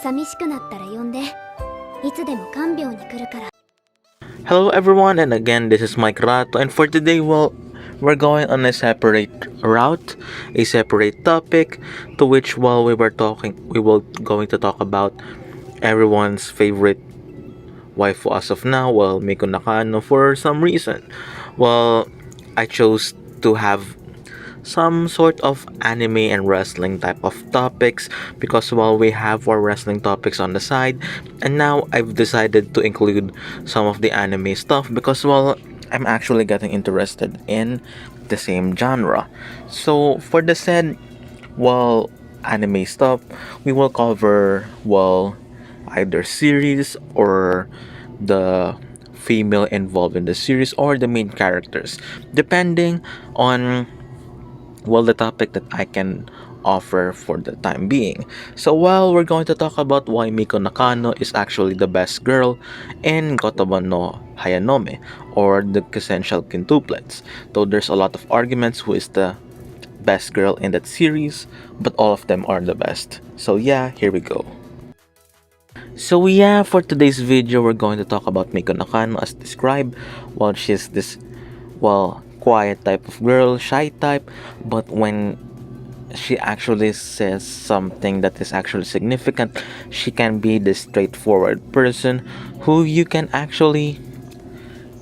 寂しくなったら呼んで。いつでも看病に来るから。 Hello everyone, and again this is Mike Rato, and for today, well, we're going on a separate route, a separate topic, to which while we will going to talk about everyone's favorite waifu as of now, well, MIKU NAKANO for some reason. Well, I chose to have some sort of anime and wrestling type of topics because while we have our wrestling topics on the side, and now I've decided to include some of the anime stuff because well, I'm actually getting interested in the same genre. So for the said well anime stuff, we will cover well either series or the female involved in the series or the main characters depending on well the topic that I can offer for the time being. So while we're going to talk about why Miko Nakano is actually the best girl in Gotoba no Hayanome or the Quintessential Quintuplets, though there's a lot of arguments who is the best girl in that series, but all of them are the best. So yeah, here we go. So yeah, for today's video, we're going to talk about Miko Nakano as described. Well, she's this quiet type of girl, shy type, but when she actually says something that is actually significant, she can be the straightforward person who you can actually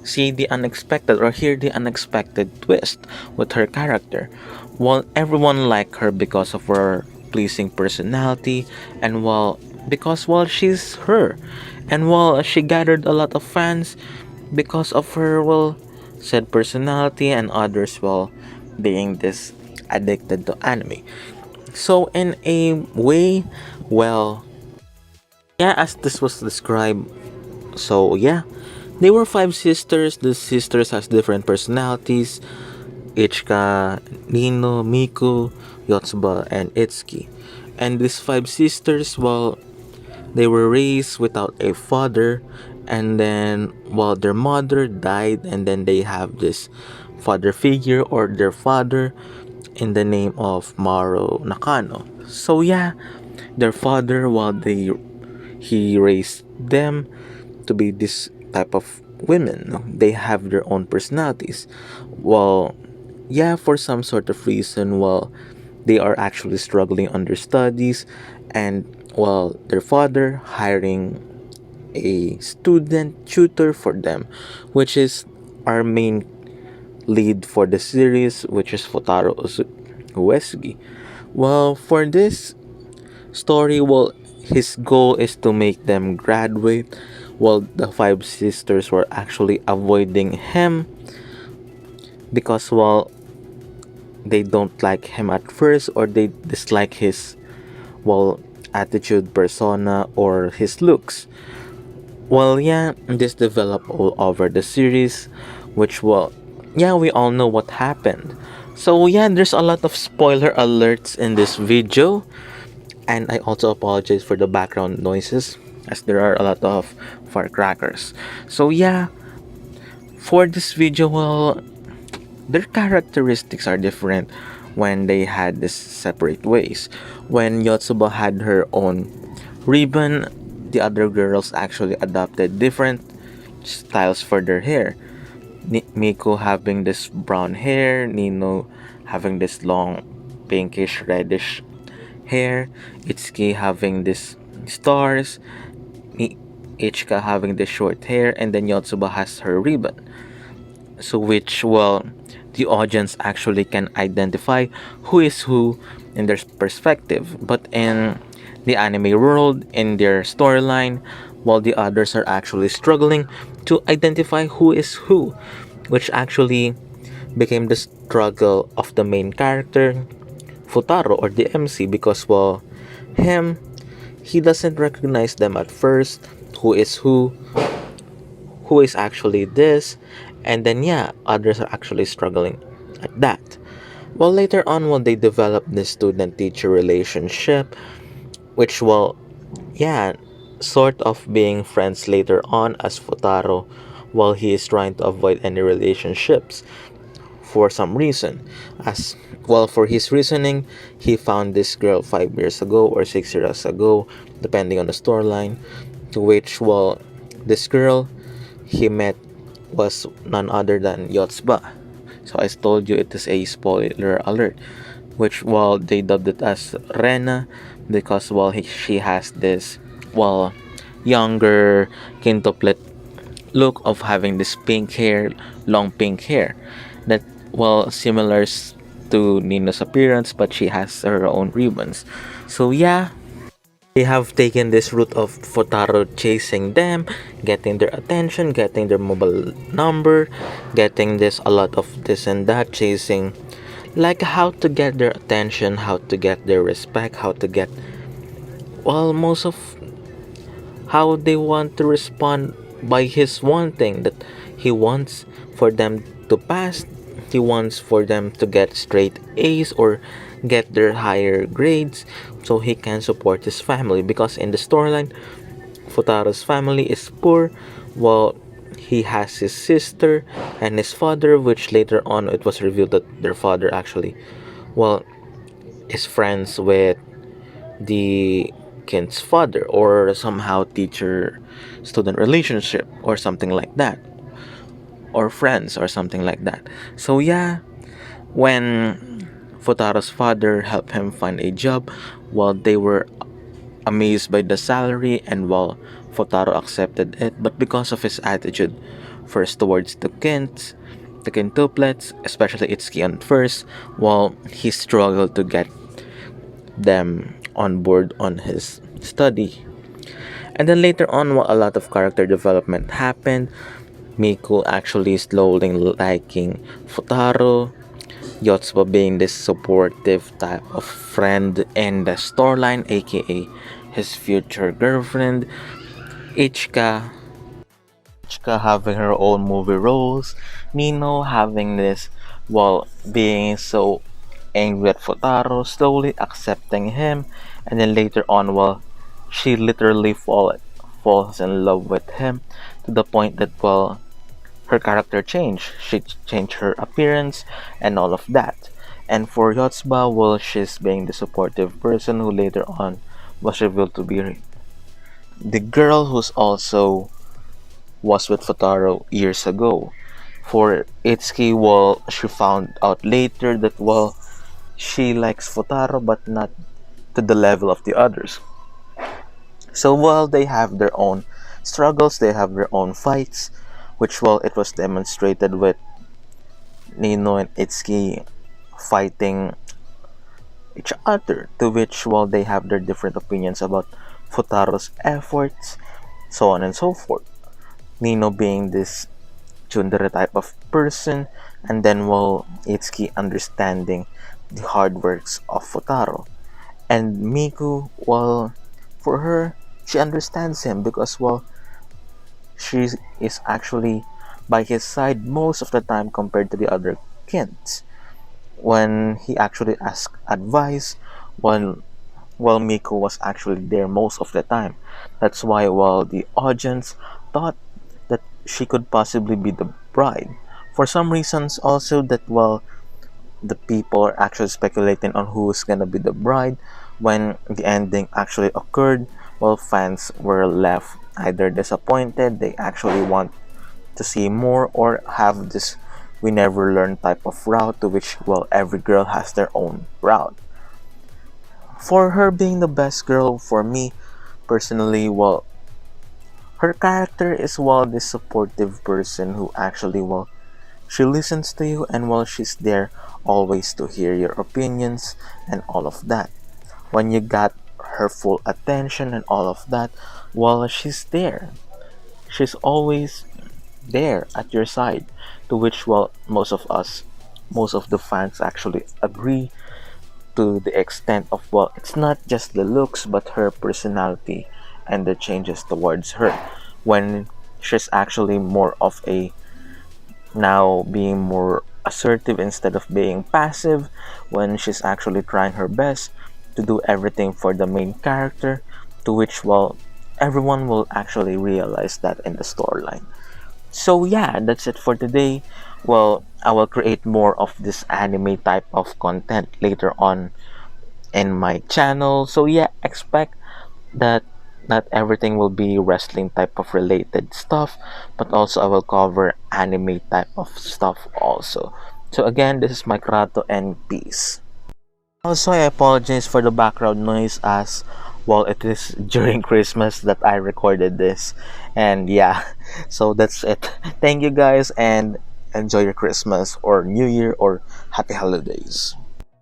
see the unexpected or hear the unexpected twist with her character. While everyone like her because of her pleasing personality and because she's her, and while she gathered a lot of fans because of her said personality, and others being this addicted to anime. So in a way, well, yeah, as this was described, so yeah, they were five sisters. The sisters has different personalities: Ichika, Nino, Miku, Yotsuba, and Itsuki. And these five sisters, they were raised without a father, and then their mother died, and then they have this father figure or their father in the name of Maro Nakano. So yeah, their father, he raised them to be this type of women. No? They have their own personalities. Well, yeah, for some sort of reason, they are actually struggling on their studies, and their father hiring a student tutor for them, which is our main lead for the series, which is Uesugi. Well, for this story, his goal is to make them graduate, while the five sisters were actually avoiding him because, they don't like him at first, or they dislike his, attitude, persona, or his looks. Well, yeah, this developed all over the series, which, yeah, we all know what happened. So, yeah, there's a lot of spoiler alerts in this video, and I also apologize for the background noises, as there are a lot of firecrackers. So, yeah, for this video, their characteristics are different when they had this separate ways. When Yotsuba had her own ribbon, the other girls actually adopted different styles for their hair. Miko having this brown hair, Nino having this long pinkish reddish hair, Itsuki having this stars, Ichika having this short hair, and then Yotsuba has her ribbon. So which the audience actually can identify who is who in their perspective, but in the anime world, in their storyline, while the others are actually struggling to identify who is who, which actually became the struggle of the main character Futaro, or the MC, because him he doesn't recognize them at first, who is who is actually this, and then yeah, others are actually struggling at that. Well, later on, when they develop this student-teacher relationship, which yeah, sort of being friends later on as Futaro, while he is trying to avoid any relationships. for some reason. As well, for his reasoning, he found this girl 5 years ago or 6 years ago, depending on the storyline, to which, well, this girl he met was none other than Yotsba. So I told you it is a spoiler alert, which, well, they dubbed it as Rena because, well, she has this, well, younger quintuplet look of having this pink hair, long pink hair, that, well, similar to Nina's appearance, but she has her own ribbons. So yeah, they have taken this route of Fotaro chasing them, getting their attention, getting their mobile number, getting this a lot of this and that, chasing like how to get their attention, how to get their respect, how to get, well, most of how they want to respond by his one thing that he wants for them to pass. He wants for them to get straight A's or get their higher grades so he can support his family, because in the storyline Futaro's family is poor, while he has his sister and his father, which later on it was revealed that their father actually, well, is friends with the kid's father, or somehow teacher student relationship or something like that, or friends or something like that. So yeah, when Futaro's father helped him find a job, while they were amazed by the salary, and while Futaro accepted it, but because of his attitude first towards the quintuplets, especially Itsuki at first, while he struggled to get them on board on his study. And then later on, while a lot of character development happened, Miku actually slowly liking Futaro, Yotsuba being this supportive type of friend in the storyline, aka his future girlfriend, Ichika, Ichika having her own movie roles, Nino having this while being so angry at Futaro, slowly accepting him, and then later on, well, she literally falls in love with him to the point that, well, her character changed. She changed her appearance and all of that. And for Yotsuba, well, she's being the supportive person who later on was revealed to be the girl who's also was with Futaro years ago. For Itsuki, well, she found out later that, well, she likes Futaro but not to the level of the others. So while they have their own struggles, they have their own fights, which, well, it was demonstrated with Nino and Itsuki fighting each other, to which, well, they have their different opinions about Futaro's efforts, so on and so forth. Nino being this tsundere type of person, and then, well, Itsuki understanding the hard works of Futaro. And Miku, well, for her, she understands him because, well, she is actually by his side most of the time compared to the other kids. When he actually asked advice, when, well, Miku was actually there most of the time. That's why, well, the audience thought that she could possibly be the bride. For some reasons also that, well, the people are actually speculating on who's gonna be the bride. When the ending actually occurred, well, fans were left either disappointed, they actually want to see more, or have this we never learn type of route, to which, well, every girl has their own route. For her being the best girl, for me personally, well, her character is, well, this supportive person who actually, well, she listens to you, and, well, she's there always to hear your opinions and all of that. When you got her full attention and all of that, well, she's there. She's always there at your side, to which, well, most of the fans actually agree, to the extent of, well, it's not just the looks but her personality and the changes towards her, when she's actually more of a, now being more assertive instead of being passive, when she's actually trying her best to do everything for the main character, to which, well, everyone will actually realize that in the storyline. So yeah, that's it for today. Well, I will create more of this anime type of content later on in my channel. So yeah, expect that not everything will be wrestling type of related stuff, but also I will cover anime type of stuff also. So again, this is Mike Rato and peace. Also, I apologize for the background noise as well, it is during Christmas that I recorded this. And yeah, so that's it. Thank you guys and enjoy your Christmas or New Year or happy holidays.